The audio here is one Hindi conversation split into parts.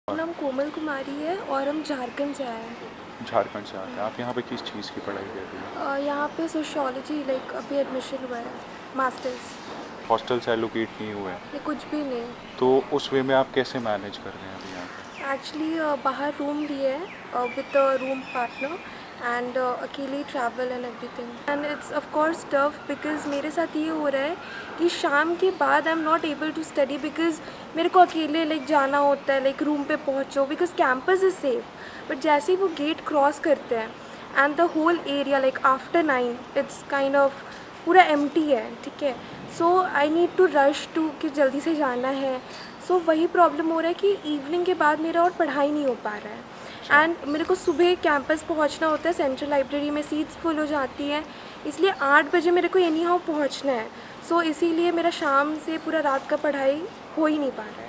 मेरा नाम कोमल कुमारी है और हम झारखंड से आए हैं। झारखंड से आते हैं आप। यहाँ पे किस चीज़ की पढ़ाई कर रही हैं? यहाँ पे सोशियोलॉजी लाइक अभी एडमिशन हुआ है, मास्टर्स। हॉस्टल से एलोकेट नहीं हुए हैं, ये कुछ भी नहीं। तो उस वे में आप कैसे मैनेज कर रहे हैं अभी यहाँ पे? एक्चुअली बाहर रूम लिए है विद रूम पार्टनर एंड अकेले travel and everything and it's of course tough because मेरे साथ ये हो रहा है कि शाम के बाद I am not able to study because मेरे को अकेले लाइक जाना होता है, लाइक रूम पे पहुँचो because campus is safe. But जैसे ही वो गेट क्रॉस करते हैं and the whole area like after 9 it's kind of पूरा एम्प्टी है, ठीक है। So I need to rush to कि जल्दी से जाना है। सो वही प्रॉब्लम हो रहा है कि इवनिंग के बाद मेरा और पढ़ाई नहीं हो पा रहा है एंड मेरे को सुबह कैंपस पहुंचना होता है, सेंट्रल लाइब्रेरी में सीट्स फुल हो जाती हैं, इसलिए 8 बजे मेरे को एनी हाउ पहुँचना है। सो इसीलिए मेरा शाम से पूरा रात का पढ़ाई हो ही नहीं पा रहा है।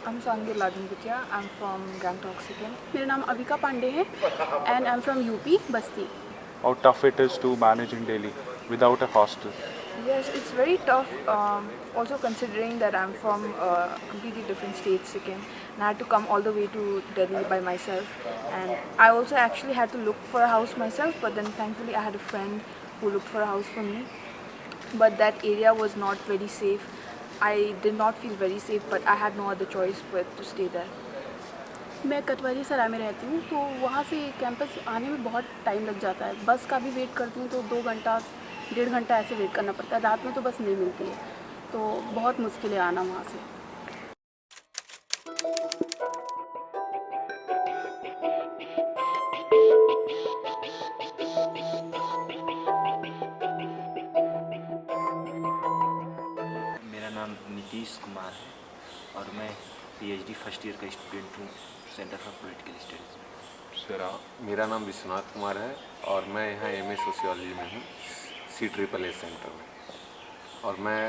I'm Sangi Ladungutia. I'm from Gangtok, Sikkim. मेरा नाम अविका पांडे है and I'm from UP, Basti. How tough it is to manage in Delhi without a hostel? Yes, it's very tough. Also considering that I'm from a completely different state, Sikkim, and I had to come all the way to Delhi by myself. And I also actually had to look for a house myself, but then thankfully I had a friend who looked for a house for me. But that area was not very safe. I did not feel very safe, but I had no other choice but to stay there. मैं कटवारी सराय में रहती हूँ, तो वहाँ से कैंपस आने में बहुत टाइम लग जाता है। बस का भी वेट करती हूँ तो 2 घंटा 1.5 घंटा ऐसे वेट करना पड़ता है। रात में तो बस नहीं मिलती है, तो बहुत मुश्किल है आना वहाँ से। मेरा नाम नीतीश कुमार है और मैं पीएचडी फर्स्ट ईयर का स्टूडेंट हूँ centre for political studies. Sir मेरा नाम विश्वनाथ कुमार है और मैं यहाँ एमए सोशियोलॉजी में हूँ CAAA सेंटर में। और मैं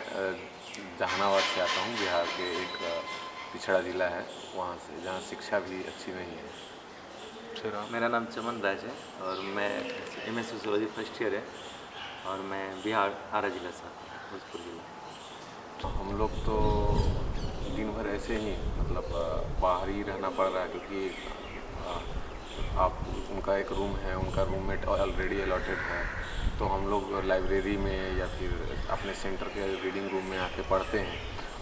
जहानाबाद से आता हूँ, बिहार के एक पिछड़ा ज़िला है वहाँ से, जहाँ शिक्षा भी अच्छी नहीं है। मेरा नाम चमन राज है और मैं एमए सोशियोलॉजी फर्स्ट ईयर है और मैं बिहार आरा जिला से आता हूँ, भोजपुर जिला। तो हम लोग तो दिन भर ऐसे ही मतलब बाहर ही रहना पड़ रहा है, क्योंकि आप उनका एक रूम है, उनका रूममेट ऑलरेडी अलॉटेड है, तो हम लोग लाइब्रेरी में या फिर अपने सेंटर के रीडिंग रूम में आके पढ़ते हैं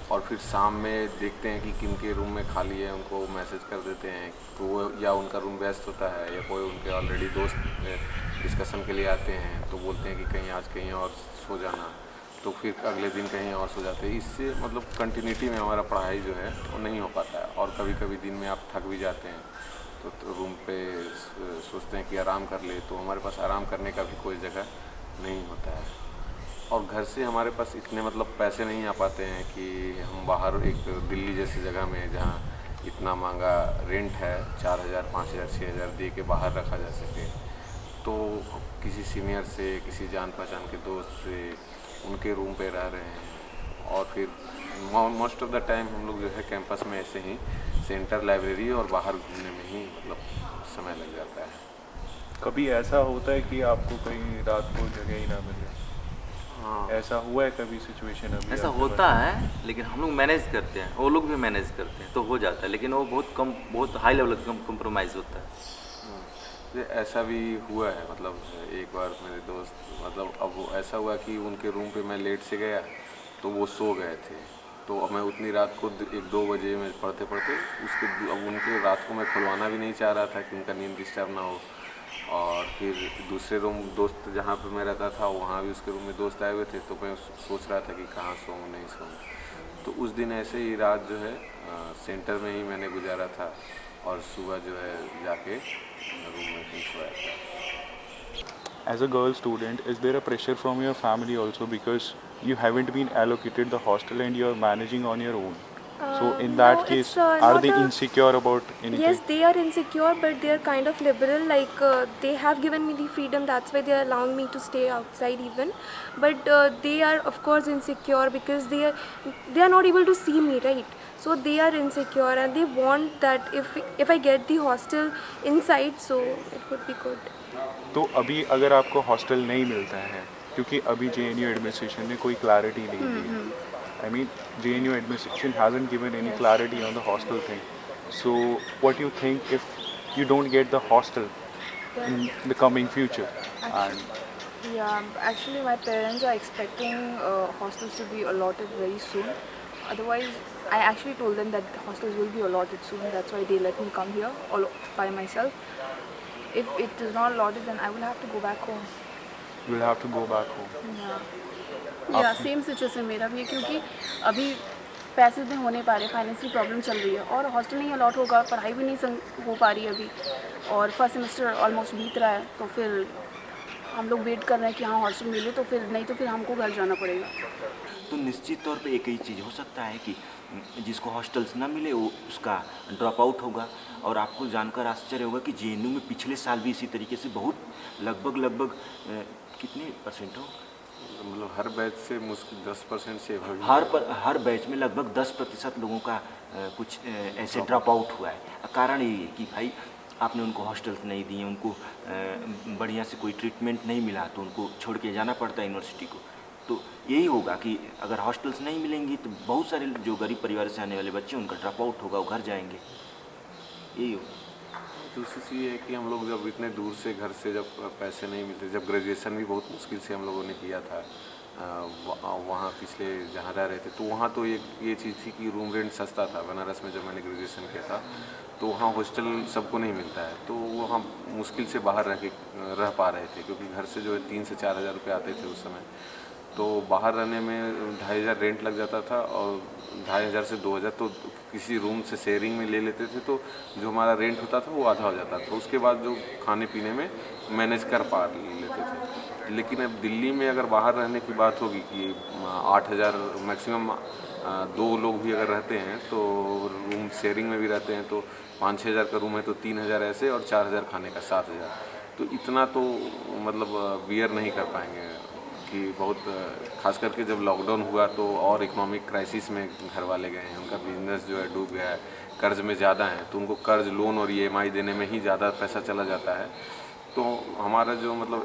और फिर शाम में देखते हैं कि किन के रूम में खाली है, उनको मैसेज कर देते हैं। तो वो या उनका रूम व्यस्त होता है या कोई उनके ऑलरेडी दोस्त डिस्कशन के लिए आते हैं, तो बोलते हैं कि कहीं आज कहीं और सो जाना, तो फिर अगले दिन कहीं और सो जाते हैं। इससे मतलब कंटिन्यूटी में हमारा पढ़ाई जो है वो नहीं हो पाता है। और कभी कभी दिन में आप थक भी जाते हैं तो रूम पे सोचते हैं कि आराम कर ले, तो हमारे पास आराम करने का भी कोई जगह नहीं होता है। और घर से हमारे पास इतने मतलब पैसे नहीं आ पाते हैं कि हम बाहर एक दिल्ली जैसी जगह में, जहाँ इतना महंगा रेंट है, 4,000 5,000 6,000 दे के बाहर रखा जा सके, तो किसी सीनियर से, किसी जान पहचान के दोस्त से उनके रूम पे रह रहे हैं। और फिर मोस्ट ऑफ द टाइम हम लोग जो है कैंपस में ऐसे ही सेंटर, लाइब्रेरी और बाहर घूमने में ही मतलब समय लग जाता है। कभी ऐसा होता है कि आपको कहीं रात को जगह ही ना मिले? हाँ, ऐसा हुआ है कभी सिचुएशन? अभी ऐसा आपके होता पास? है, लेकिन हम लोग मैनेज करते हैं, वो लोग भी मैनेज करते हैं, तो हो जाता है, लेकिन वो बहुत कम, बहुत हाई लेवल का कम्प्रोमाइज़ होता है। ऐसा भी हुआ है, मतलब एक बार मेरे दोस्त, मतलब अब वो ऐसा हुआ कि उनके रूम पे मैं लेट से गया तो वो सो गए थे, तो अब मैं उतनी रात को 1-2 बजे में पढ़ते पढ़ते अब उनके रात को मैं खुलवाना भी नहीं चाह रहा था कि उनका नींद डिस्टर्ब ना हो। और फिर दूसरे रूम दोस्त जहाँ पे मैं रहता था, वहाँ भी उसके रूम में दोस्त आए हुए थे, तो मैं सोच रहा था कि कहाँ सोऊं नहीं सोऊं। तो उस दिन ऐसे ही रात जो है सेंटर में ही मैंने गुजारा था और सुबह जो है जाके रूम में फिर सोया था। As a girl student, is there a pressure from your family also because you haven't been allocated the hostel and you're managing on your own? So in No, that case, it's are not they a. insecure about anything? Yes, they are insecure, but they are kind of liberal. Like they have given me the freedom. That's why they are allowing me to stay outside even. But they are of course insecure because they are not able to see me, right? So they are insecure and they want that if I get the hostel inside, so it would be good. तो अभी अगर आपको हॉस्टल नहीं मिलता है, क्योंकि अभी JNU एडमिनिस्ट्रेशन ने कोई क्लैरिटी नहीं दी, I mean JNU administration hasn't given any clarity on the hostel thing. So what do you think if you don't get the hostel in the coming future? And Yeah, actually, my parents are expecting hostels to be allotted very soon. Otherwise, I actually told them that hostels will be allotted soon. That's why they let me come here all by myself. If it is not allotted, then I will have to go back home. you will have to go back home. Yeah. या सेम सिचुएशन मेरा भी है, क्योंकि अभी पैसे नहीं होने पा रहे, फाइनेंशियल प्रॉब्लम चल रही है और हॉस्टल नहीं अलॉट होगा, पढ़ाई भी नहीं हो पा रही है अभी, और फर्स्ट सेमेस्टर ऑलमोस्ट बीत रहा है, तो फिर हम लोग वेट कर रहे हैं कि हाँ हॉस्टल मिले, तो फिर नहीं तो फिर हमको घर जाना पड़ेगा। तो निश्चित तौर पे एक ही चीज़ हो सकता है कि जिसको हॉस्टल्स ना मिले वो उसका ड्रॉप आउट होगा। और आपको जानकर आश्चर्य होगा कि JNU में पिछले साल भी इसी तरीके से बहुत लगभग कितने परसेंट हो, मतलब हर बैच से मुश्किल 10% से हर बैच में लगभग 10% लोगों का कुछ ऐसे ड्रॉप आउट हुआ है। कारण ये है कि भाई आपने उनको हॉस्टल्स नहीं दिए, उनको बढ़िया से कोई ट्रीटमेंट नहीं मिला, तो उनको छोड़ के जाना पड़ता है यूनिवर्सिटी को। तो यही होगा कि अगर हॉस्टल्स नहीं मिलेंगी तो बहुत सारे जो गरीब परिवार से आने वाले बच्चे उनका ड्रॉप आउट होगा, वो घर जाएंगे, यही होगा। दूसरी चीज़ ये है कि हम लोग जब इतने दूर से घर से जब पैसे नहीं मिलते, जब ग्रेजुएशन भी बहुत मुश्किल से हम लोगों ने किया था वहाँ पिछले जहाँ रह रहे थे, तो वहाँ तो ये चीज़ थी कि रूम रेंट सस्ता था। बनारस में जब मैंने ग्रेजुएशन किया था तो वहाँ हॉस्टल सबको नहीं मिलता है, तो वो हम मुश्किल से बाहर रह पा रहे थे, क्योंकि घर से जो है 3 से 4 हज़ार रुपये आते थे उस समय। तो बाहर रहने में 2,500 रेंट लग जाता था और 2,500 से 2,000 तो किसी रूम से शेयरिंग में ले लेते थे, तो जो हमारा रेंट होता था वो आधा हो जाता था। उसके बाद जो खाने पीने में मैनेज कर पा लेते थे। लेकिन अब दिल्ली में अगर बाहर रहने की बात होगी कि 8,000 मैक्सिमम 2 लोग भी अगर रहते हैं तो रूम शेयरिंग में भी रहते हैं तो 5-6 हज़ार का रूम है तो 3,000 ऐसे और 4,000 खाने का 7,000। तो इतना तो मतलब बियर नहीं कर पाएंगे कि बहुत खास करके जब लॉकडाउन हुआ तो और इकोनॉमिक क्राइसिस में घर वाले गए हैं, उनका बिजनेस जो है डूब गया है, कर्ज में ज़्यादा है, तो उनको कर्ज लोन और EMI देने में ही ज़्यादा पैसा चला जाता है। तो हमारा जो मतलब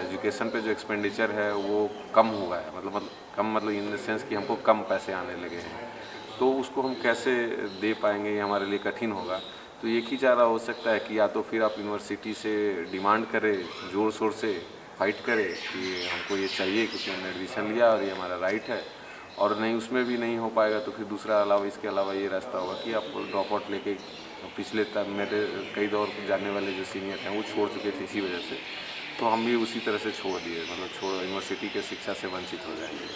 एजुकेशन पे जो एक्सपेंडिचर है वो कम हुआ है, मतलब इन द सेंस कि हमको कम पैसे आने लगे हैं, तो उसको हम कैसे दे पाएंगे ये हमारे लिए कठिन होगा। तो एक ही चारा हो सकता है कि या तो फिर आप यूनिवर्सिटी से डिमांड करें, ज़ोर शोर से फाइट करें कि हमको ये चाहिए क्योंकि हमने एडमिशन लिया और ये हमारा राइट है, और नहीं उसमें भी नहीं हो पाएगा तो फिर इसके अलावा ये रास्ता होगा कि आप ड्रॉप आउट लेके पिछले मेरे कई दौर जाने वाले जो सीनियर हैं वो छोड़ चुके थे इसी वजह से, तो हम भी उसी तरह से छोड़ दिए, मतलब यूनिवर्सिटी के शिक्षा से वंचित हो जाएंगे।